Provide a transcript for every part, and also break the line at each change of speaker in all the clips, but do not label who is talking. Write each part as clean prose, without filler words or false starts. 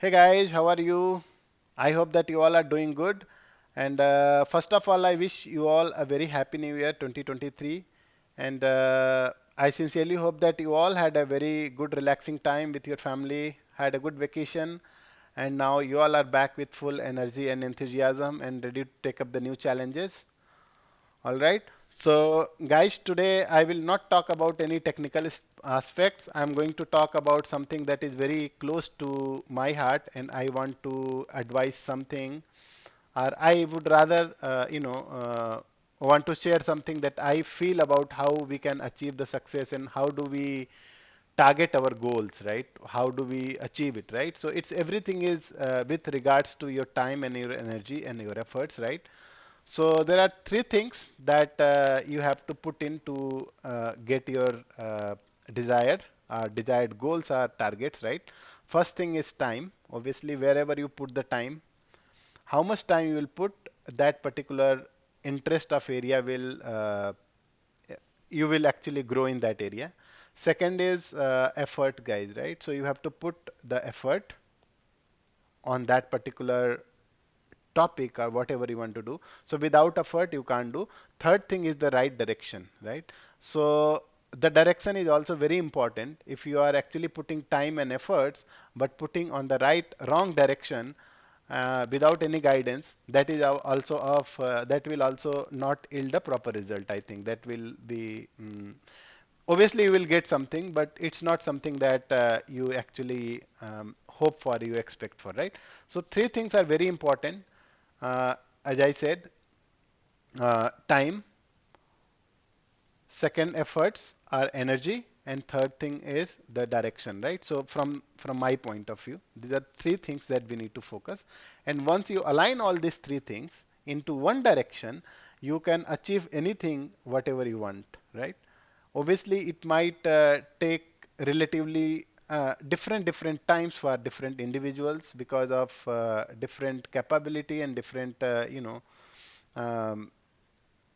Hey guys, how are you? I hope that you all are doing good. And first of all, I wish you all a very happy new year 2023. And I sincerely hope that you all had a very good relaxing time with your family, had a good vacation, and now you all are back with full energy and enthusiasm and ready to take up the new challenges. All right. So, guys, today I will not talk about any technical aspects. I'm going to talk about something that is very close to my heart, and I want to advise something, or I would rather, want to share something that I feel about how we can achieve the success and how do we target our goals, right? How do we achieve it, right? So it's everything is with regards to your time and your energy and your efforts, right? So there are three things that you have to put in to get your desired goals or targets, right? First thing is time. Obviously, wherever you put the time, how much time you will put, that particular interest of area will you will actually grow in that area. Second is effort, guys, right? So you have to put the effort on that particular topic or whatever you want to do. So without effort, you can't do. Third thing is the right direction, right? So the direction is also very important. If you are actually putting time and efforts, but putting on the wrong direction without any guidance, that is also that will also not yield a proper result. I think that will be obviously you will get something, but it's not something that you actually hope for, you expect for, right? So three things are very important. As I said, time, second efforts are energy, and third thing is the direction, right? So from my point of view, these are three things that we need to focus. And once you align all these three things into one direction, you can achieve anything, whatever you want, right? Obviously, it might take relatively different times for different individuals because of different capability and different um,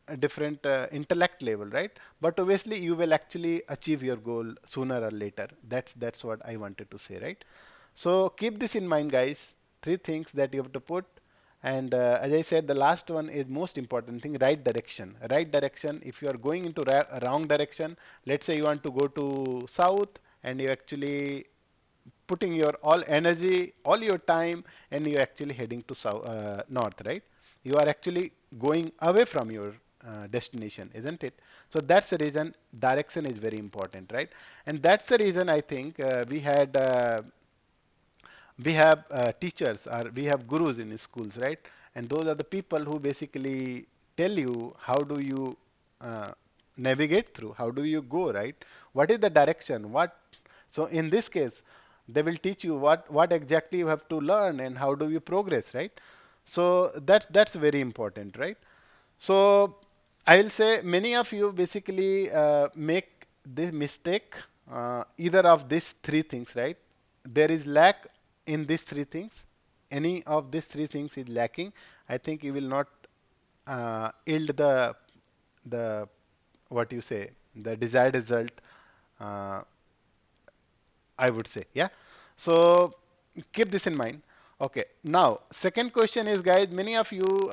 a different intellect level, right? But obviously, you will actually achieve your goal sooner or later. That's what I wanted to say, right? So keep this in mind, guys. Three things that you have to put. And as I said, the last one is most important thing, right direction. Right direction, if you are going into wrong direction, let's say you want to go to south and you actually putting your all energy, all your time, and you're actually heading to south, north, right? You are actually going away from your destination, isn't it? So that's the reason direction is very important, right? And that's the reason I think we have teachers or we have gurus in schools, right? And those are the people who basically tell you how do you uh, navigate through, how do you go, right? What is the direction? What? So in this case, they will teach you what exactly you have to learn and how do you progress, right? So that's very important, right? So I will say many of you basically make this mistake, either of these three things, right? There is lack in these three things. Any of these three things is lacking. I think you will not yield the what you say the desired result. Uh, I would say, yeah. So keep this in mind. Okay, now second question is, guys, many of you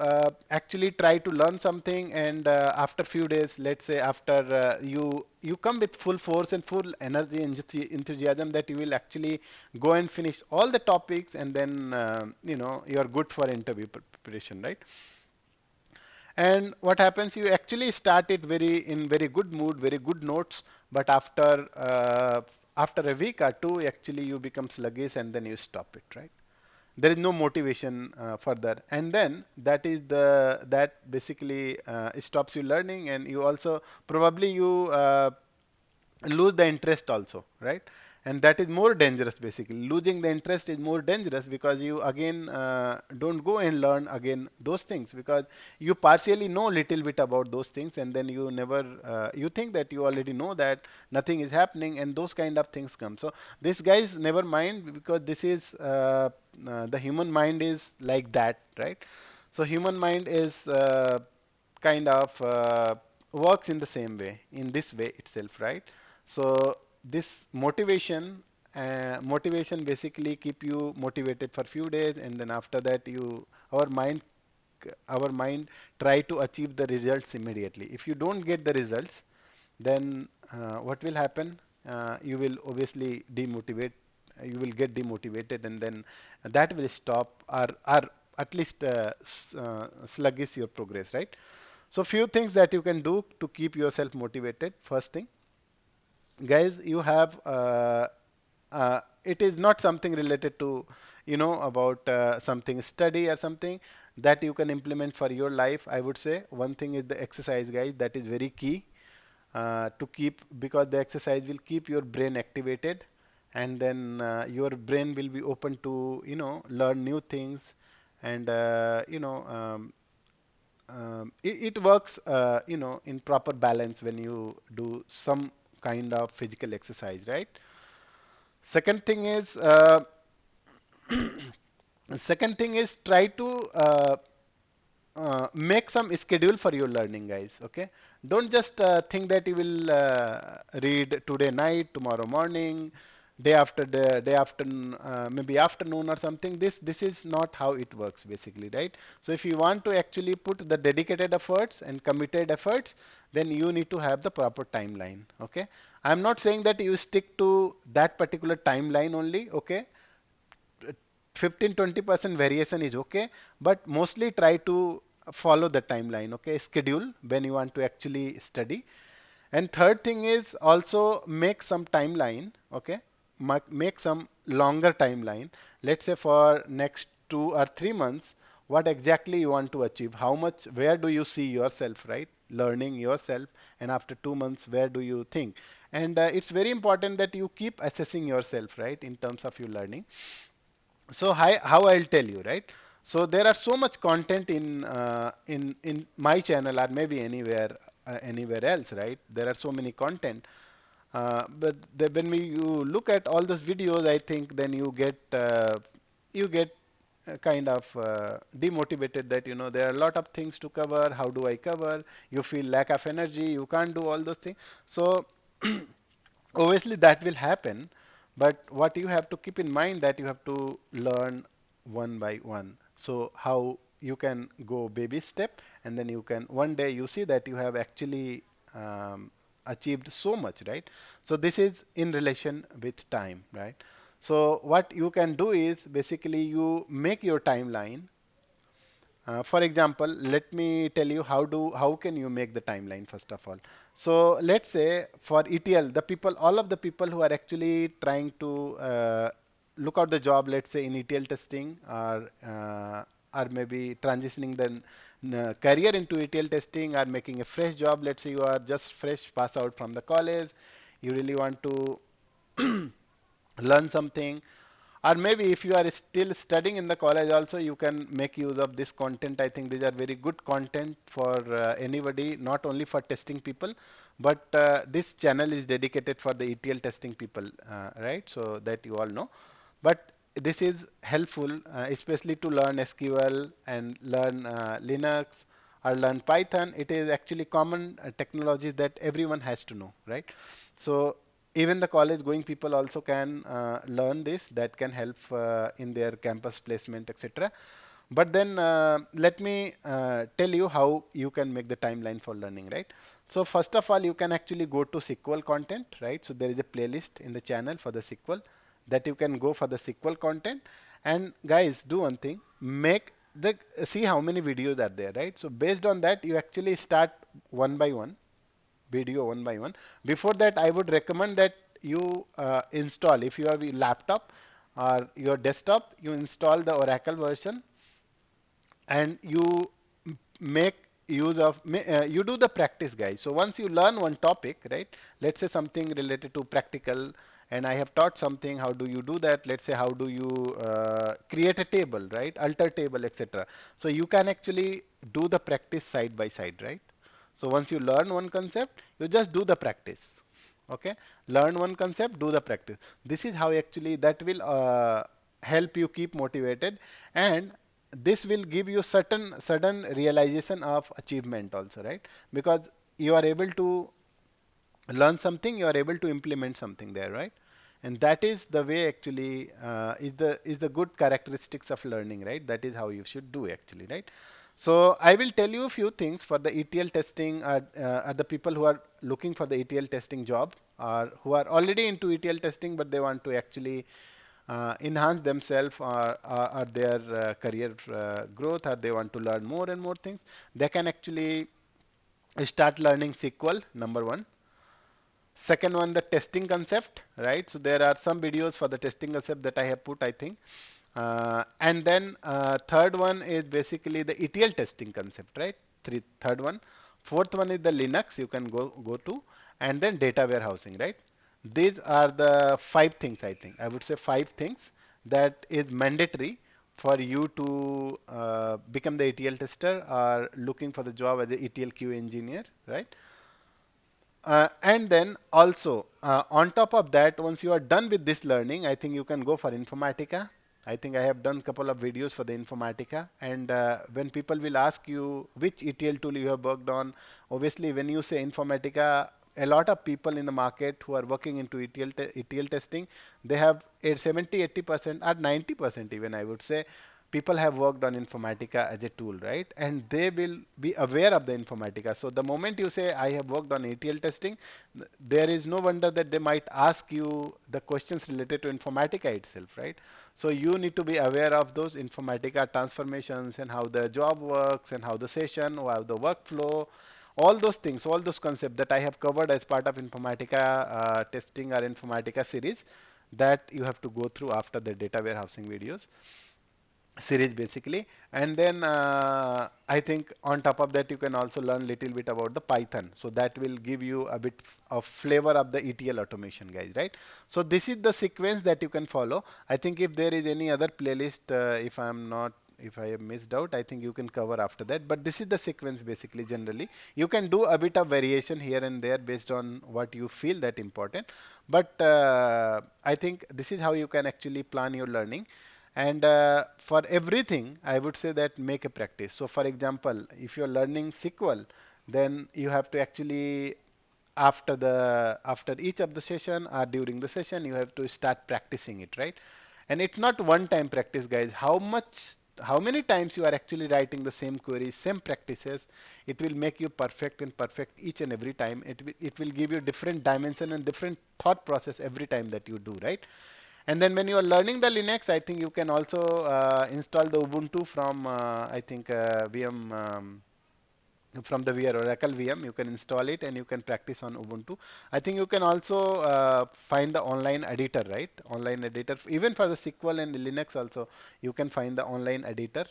actually try to learn something, and after few days, let's say after you come with full force and full energy and enthusiasm that you will actually go and finish all the topics, and then you are good for interview preparation, right? And what happens? You actually start it very good mood, very good notes, but after a week or two, actually you become sluggish and then you stop it, right? There is no motivation further, and then that basically stops you learning, and you also probably you lose the interest also, right? And that is more dangerous. Basically losing the interest is more dangerous because you again don't go and learn again those things, because you partially know little bit about those things, and then you never you think that you already know that nothing is happening, and those kind of things come. So this, guys, never mind, because this is the human mind is like that, right? So human mind is kind of works in the same way, in this way itself, right? So this motivation Motivation basically keep you motivated for few days, and then after that our mind our mind try to achieve the results immediately. If you don't get the results, then what will happen? You will obviously demotivate. You will get demotivated, and then that will stop or at least sluggish your progress, right? So few things that you can do to keep yourself motivated. First thing, guys, you have it is not something related to about something study or something that you can implement for your life. I would say one thing is the exercise, guys. That is very key to keep, because the exercise will keep your brain activated, and then your brain will be open to learn new things, and it works in proper balance when you do some kind of physical exercise, right? Second thing is second thing is try to make some schedule for your learning, guys. Okay, don't just think that you will read today night, tomorrow morning, day after maybe afternoon or something. This is not how it works basically, right? So if you want to actually put the dedicated efforts and committed efforts, then you need to have the proper timeline. Okay, I'm not saying that you stick to that particular timeline only. Okay, 15-20% variation is okay, but mostly try to follow the timeline, okay, schedule when you want to actually study. And third thing is also make some timeline, okay, make some longer timeline. Let's say for next 2 or 3 months, what exactly you want to achieve, how much, where do you see yourself, right, learning yourself, and after 2 months, where do you think? And it's very important that you keep assessing yourself, right, in terms of your learning. So how I'll tell you, right? So there are so much content in my channel or maybe anywhere else, right? There are so many content, but when you look at all those videos, I think then you get kind of demotivated, that there are a lot of things to cover. How do I cover? You feel lack of energy. You can't do all those things. So obviously that will happen, but what you have to keep in mind that you have to learn one by one. So how you can go baby step, and then you can one day you see that you have actually achieved so much, right? So this is in relation with time, right? So what you can do is basically you make your timeline. For example, let me tell you how can you make the timeline first of all. So let's say for ETL, the people, all of the people who are actually trying to look out the job, let's say in ETL testing, or maybe transitioning the career into ETL testing, or making a fresh job. Let's say you are just fresh pass out from the college, you really want to learn something, or maybe if you are still studying in the college also, you can make use of this content. I think these are very good content for anybody, not only for testing people, but this channel is dedicated for the ETL testing people, right? So that you all know. But this is helpful, especially to learn SQL and learn Linux or learn Python. It is actually common technologies that everyone has to know, right? So even the college going people also can learn this, that can help in their campus placement, etc. But then let me tell you how you can make the timeline for learning, right? So first of all, you can actually go to SQL content, right? So there is a playlist in the channel for the SQL, that you can go for the SQL content. And guys, do one thing, make the see how many videos are there, right? So based on that, you actually start one by one video, one by one. Before that, I would recommend that you install, if you have a laptop or your desktop, you install the Oracle version, and you make use of you do the practice, guys. So once you learn one topic, right, let's say something related to practical, and I have taught something, how do you do that? Let's say how do you create a table, right, alter table, etc. So you can actually do the practice side by side, right? So once you learn one concept, you just do the practice. Okay, learn one concept, do the practice. This is how actually that will help you keep motivated, and this will give you certain realization of achievement also, right? Because you are able to learn something, you are able to implement something there, right? And that is the way actually is the good characteristics of learning, right? That is how you should do actually, right? So I will tell you a few things for the ETL testing, are the people who are looking for the ETL testing job, or who are already into ETL testing but they want to actually enhance themselves, or their career growth, or they want to learn more and more things. They can actually start learning SQL, number one. Second one, the testing concept, right? So there are some videos for the testing concept that I have put, I think. And then third one is basically the ETL testing concept, right? Third one. Fourth one is the Linux you can go to, and then data warehousing, right? These are the five things, I think. I would say five things that is mandatory for you to become the ETL tester, or looking for the job as a ETL QA engineer, right? And then also, on top of that, once you are done with this learning, I think you can go for Informatica. I think I have done a couple of videos for the Informatica. And when people will ask you which ETL tool you have worked on, obviously when you say Informatica, a lot of people in the market who are working into ETL testing, they have a 70, 80% or 90% even, I would say, people have worked on Informatica as a tool, right? And they will be aware of the Informatica. So the moment you say, I have worked on ETL testing, there is no wonder that they might ask you the questions related to Informatica itself, right? So you need to be aware of those Informatica transformations, and how the job works, and how the session, or how the workflow, all those things, all those concepts that I have covered as part of Informatica testing or Informatica series, that you have to go through after the data warehousing videos series basically. And then I think on top of that you can also learn little bit about the Python, so that will give you a bit of flavor of the ETL automation, guys, right? So this is the sequence that you can follow. I think if there is any other playlist, if I have missed out, I think you can cover after that, but this is the sequence basically. Generally you can do a bit of variation here and there based on what you feel that important, but I think this is how you can actually plan your learning. And for everything, I would say that make a practice. So for example, if you're learning SQL, then you have to actually, after each of the session or during the session, you have to start practicing it, right? And it's not one time practice, guys. How many times you are actually writing the same queries, same practices, it will make you perfect and perfect each and every time. It will give you different dimension and different thought process every time that you do, right? And then when you are learning the Linux, I think you can also install the Ubuntu from I think VM, from the VR Oracle VM. You can install it and you can practice on Ubuntu. I think you can also find the online editor, right? Online editor, even for the SQL and Linux also, you can find the online editor.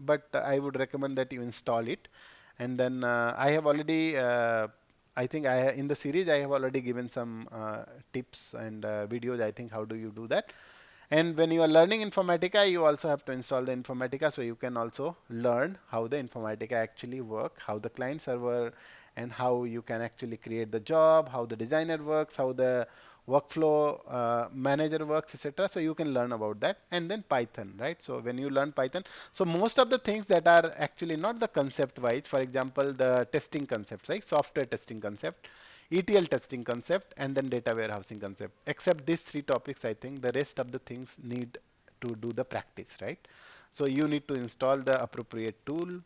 But I would recommend that you install it. And then I have already, I think in the series I have already given some tips and videos. I think how do you do that? And when you are learning Informatica, you also have to install the Informatica, so you can also learn how the Informatica actually work, how the client server, and how you can actually create the job, how the designer works, how the workflow manager works, etc. So you can learn about that. And then Python, right? So when you learn Python, so most of the things that are actually not the concept wise, for example, the testing concepts, right? Software testing concept, ETL testing concept, and then data warehousing concept. Except these three topics, I think the rest of the things need to do the practice, right? So you need to install the appropriate tool.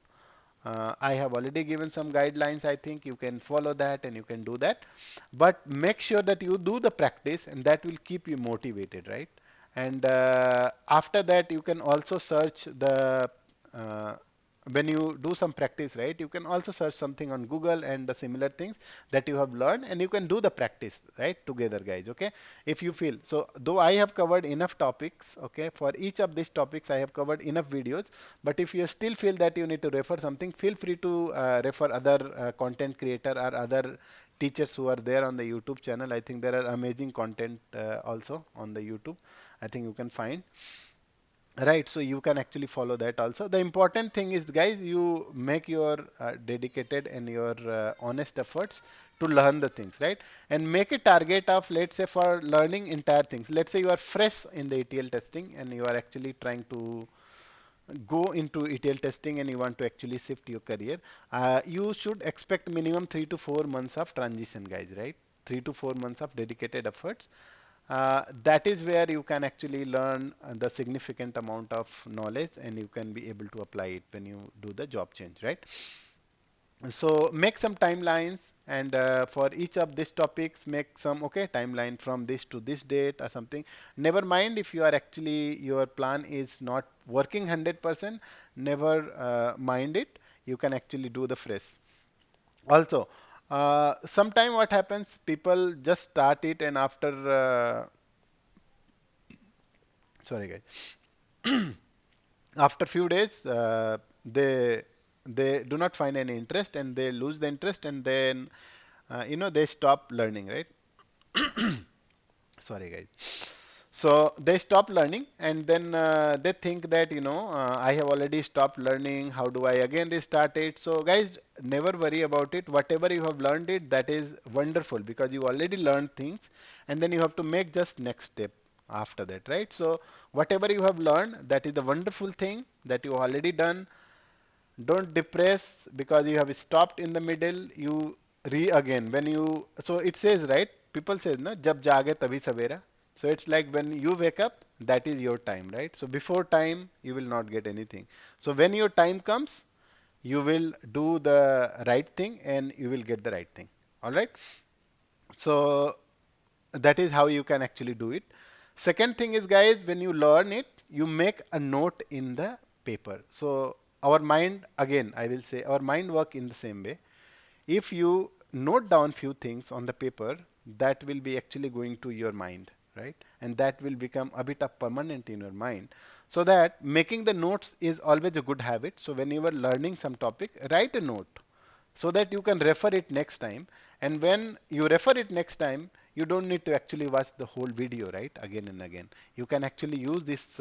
I have already given some guidelines. I think you can follow that and you can do that. But make sure that you do the practice, and that will keep you motivated, right? And after that, you can also search uh, when you do some practice, right? You can also search something on Google and the similar things that you have learned, and you can do the practice, right? Together, guys. Okay. If you feel so, though I have covered enough topics, okay, for each of these topics, I have covered enough videos. But if you still feel that you need to refer something, feel free to refer other content creator or other teachers who are there on the YouTube channel. I think there are amazing content also on the YouTube. I think you can find. Right, so you can actually follow that also. The important thing is, guys, you make your dedicated and your honest efforts to learn the things, right? And make a target of, let's say, for learning entire things. Let's say you are fresh in the ETL testing and you are actually trying to go into ETL testing and you want to actually shift your career. You should expect minimum 3 to 4 months of transition, guys, right? 3 to 4 months of dedicated efforts. that is where you can actually learn the significant amount of knowledge and you can be able to apply it when you do the job change, right? So make some timelines and for each of these topics make some okay timeline from this to this date or something. Never mind if you are actually your plan is not working 100%, never mind it. You can actually do the fresh. Also, sometime what happens, people just start it and after sorry guys, after few days they do not find any interest and they lose the interest and then they stop learning, right? Sorry guys. So they stop learning and then they think that I have already stopped learning, how do I again restart it? So guys, never worry about it. Whatever you have learned it, that is wonderful because you already learned things and then you have to make just next step after that, right? So whatever you have learned, that is the wonderful thing that you already done. Don't depress because you have stopped in the middle. You re again when you, so it says, right, people says na jab jaage tabhi savera. So it's like when you wake up, that is your time, right? So before time you will not get anything. So when your time comes, you will do the right thing and you will get the right thing. All right. So that is how you can actually do it. Second thing is, guys, when you learn it, you make a note in the paper. So our mind, again, I will say our mind work in the same way. If you note down few things on the paper, that will be actually going to your mind, right? And that will become a bit of permanent in your mind. So that making the notes is always a good habit. So when you are learning some topic, write a note so that you can refer it next time. And when you refer it next time, you don't need to actually watch the whole video, right? Again and again. You can actually use these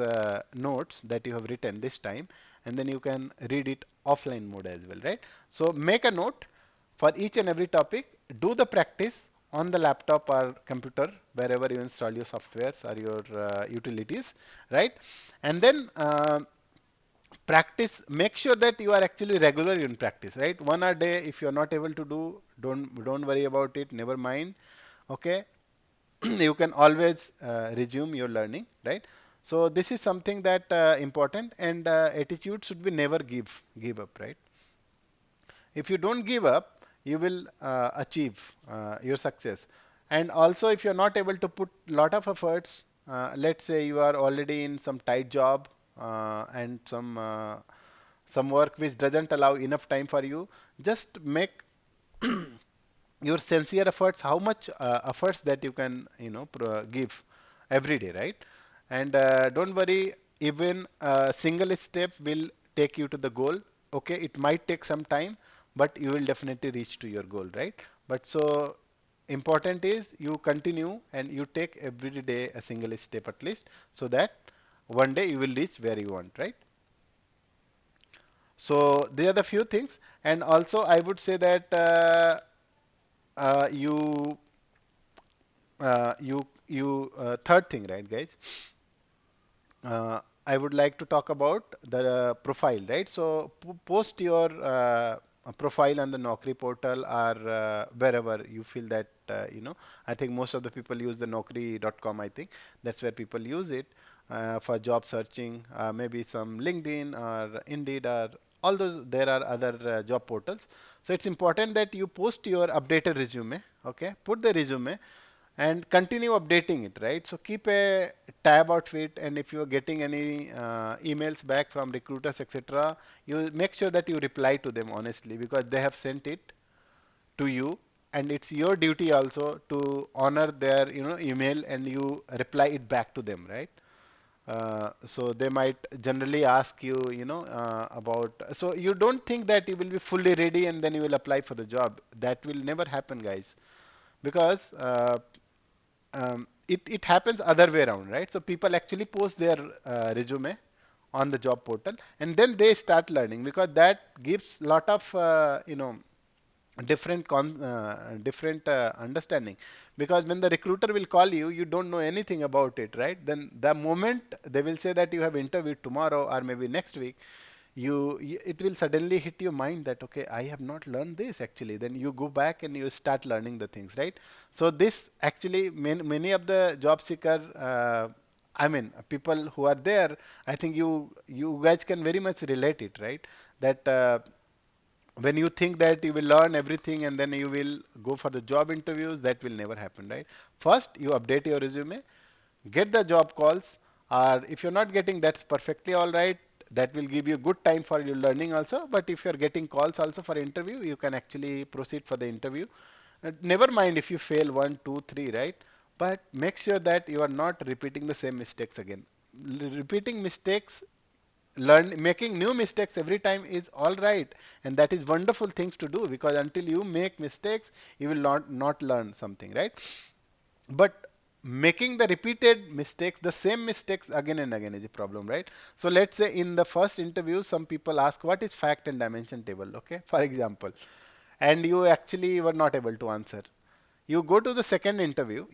notes that you have written this time, and then you can read it offline mode as well, right? So make a note for each and every topic. Do the practice on the laptop or computer, wherever you install your softwares or your utilities, right? And then practice, make sure that you are actually regular in practice, right? One a day. If you're not able to do, don't worry about it, never mind. Okay. You can always resume your learning, right? So this is something that important, and attitude should be never give up, right? If you don't give up, you will achieve your success. And also, if you're not able to put lot of efforts, let's say you are already in some tight job and some work which doesn't allow enough time for you, just make your sincere efforts, how much efforts that you can give every day, right? And don't worry, even a single step will take you to the goal. Okay, it might take some time, but you will definitely reach to your goal, right? But so important is you continue and you take every day a single step at least, so that one day you will reach where you want, right? So these are the few things. And also I would say that you third thing, right, guys? I would like to talk about the profile, right? So post your profile on the Naukri portal or wherever you feel that I think most of the people use the Naukri.com. I think that's where people use it for job searching. Maybe some LinkedIn or Indeed or all those. There are other job portals. So it's important that you post your updated resume. Okay, put the resume and continue updating it, right? So keep a tab out of it, and if you are getting any emails back from recruiters, etc., you make sure that you reply to them honestly because they have sent it to you, and it's your duty also to honor their email and you reply it back to them, right? So they might generally ask you, about. So you don't think that you will be fully ready and then you will apply for the job. That will never happen, guys, because it happens other way around, right? So people actually post their resume on the job portal and then they start learning because that gives lot of different understanding, because when the recruiter will call you, you don't know anything about it, right? Then the moment they will say that you have interviewed tomorrow or maybe next week, it will suddenly hit your mind that okay, I have not learned this actually. Then you go back and you start learning the things, right? So this actually many of the job seeker, I mean people who are there, I think you guys can very much relate it, right? That when you think that you will learn everything and then you will go for the job interviews, that will never happen, right? First you update your resume, get the job calls, or if you're not getting, that's perfectly all right. That will give you good time for your learning also. But if you're getting calls also for interview, you can actually proceed for the interview. Never mind if you fail one, two, three, right? But make sure that you are not repeating the same mistakes again. Repeating mistakes, making new mistakes every time is all right, and that is wonderful things to do, because until you make mistakes, you will not learn something, right? But making the repeated mistakes, the same mistakes again and again is a problem, right? So let's say in the first interview, some people ask, what is fact and dimension table? Okay, for example, and you actually were not able to answer. You go to the second interview.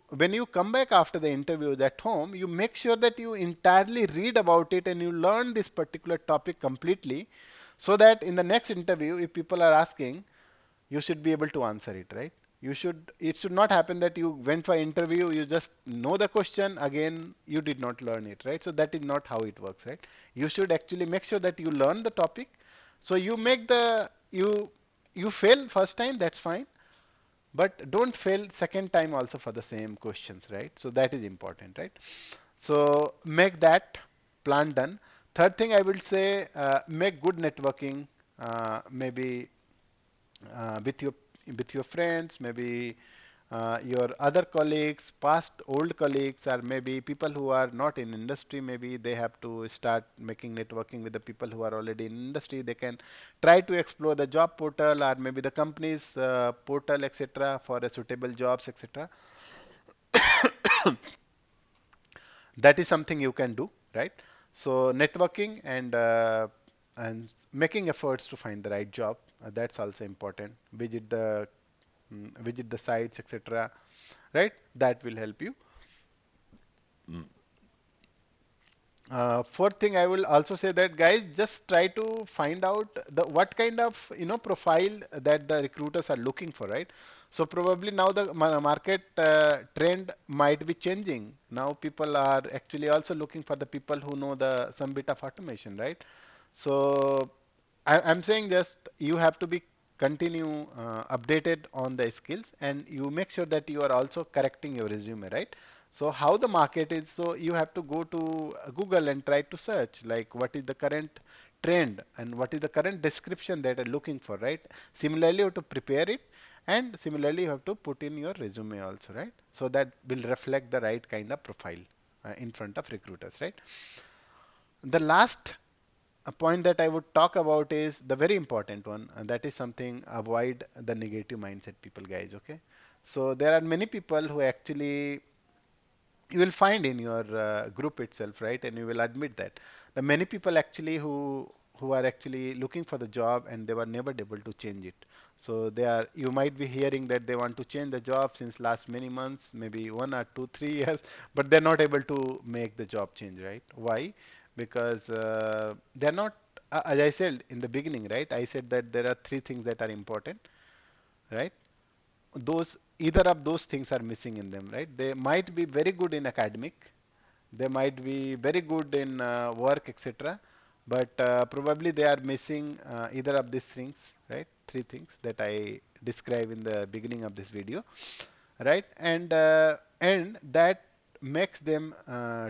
When you come back after the interview at home, you make sure that you entirely read about it and you learn this particular topic completely, so that in the next interview, if people are asking, you should be able to answer it, right? It should not happen that you went for interview, you just know the question, again, you did not learn it, right? So that is not how it works, right? You should actually make sure that you learn the topic. So you fail first time, that's fine, but don't fail second time also for the same questions, right? So that is important, right? So make that plan done. Third thing I will say, make good networking, maybe with your friends, maybe your other colleagues, past old colleagues, or maybe people who are not in industry. Maybe they have to start making networking with the people who are already in industry. They can try to explore the job portal or maybe the company's portal, etc., for a suitable jobs, etc. That is something you can do, right? So networking and making efforts to find the right job, that's also important. Visit the sites, etc., right? That will help you. Fourth thing, I will also say that guys, just try to find out the what kind of profile that the recruiters are looking for, right? So probably now the market trend might be changing. Now people are actually also looking for the people who know the some bit of automation, right? So I'm saying just you have to be continue updated on the skills, and you make sure that you are also correcting your resume, right? So how the market is, so you have to go to Google and try to search like what is the current trend and what is the current description that are looking for, right? Similarly, you have to prepare it, and similarly you have to put in your resume also, right? So that will reflect the right kind of profile in front of recruiters, right? The last point that I would talk about is the very important one, and that is something, avoid the negative mindset people, guys. Okay, so there are many people who actually you will find in your group itself, right? And you will admit that the many people actually who are actually looking for the job and they were never able to change it. So they are, you might be hearing that they want to change the job since last many months, maybe 1 or 2, 3 years, but they're not able to make the job change, right? Why? Because they're not, as I said in the beginning, right? I said that there are three things that are important, right? Those, either of those things are missing in them, right? They might be very good in academic, they might be very good in work, etc., but probably they are missing either of these things, right? Three things that I describe in the beginning of this video, right? And that makes them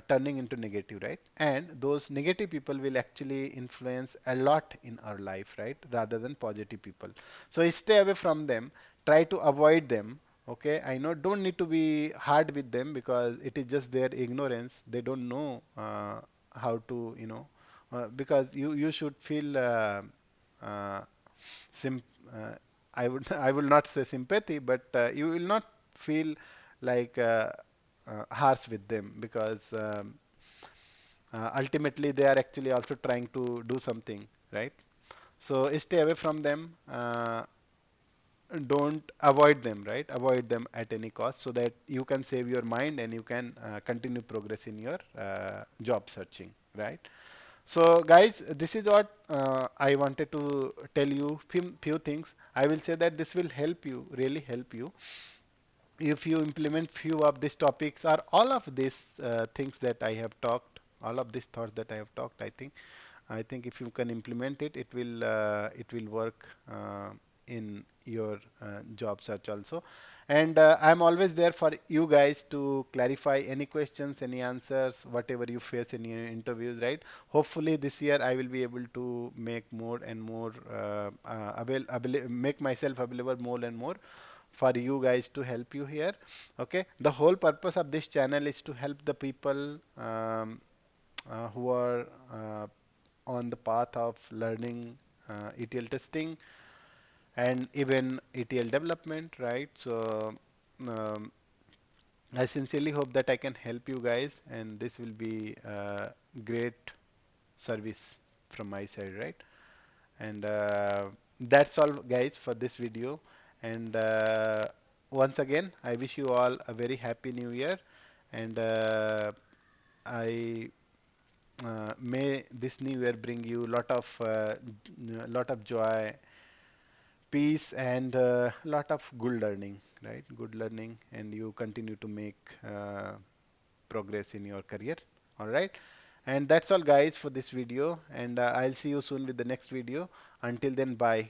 turning into negative, right? And those negative people will actually influence a lot in our life, right, rather than positive people. So stay away from them, try to avoid them. Okay, I know, don't need to be hard with them, because it is just their ignorance. They don't know how to, because you should feel uh, sim uh, I will not say sympathy, but you will not feel like harsh with them, because ultimately they are actually also trying to do something, right? So stay away from them. Don't avoid them, right? Avoid them at any cost, so that you can save your mind and you can continue progress in your job searching, right? So guys, this is what I wanted to tell you few things. I will say that this will help you, really help you, if you implement few of these topics or all of these things that I have talked, all of these thoughts that I have talked. I think if you can implement it, it will work in your job search also. And I'm always there for you guys to clarify any questions, any answers, whatever you face in your interviews, right? Hopefully this year I will be able to make more and more make myself available more and more for you guys to help you here. Okay, the whole purpose of this channel is to help the people who are on the path of learning ETL testing and even ETL development, right? So um, I sincerely hope that I can help you guys, and this will be great service from my side, right? And that's all, guys, for this video. And once again, I wish you all a very happy new year. And I may this new year bring you lot of joy, peace, and lot of good learning, right? Good learning, and you continue to make progress in your career. All right. And that's all, guys, for this video. And I'll see you soon with the next video. Until then, bye.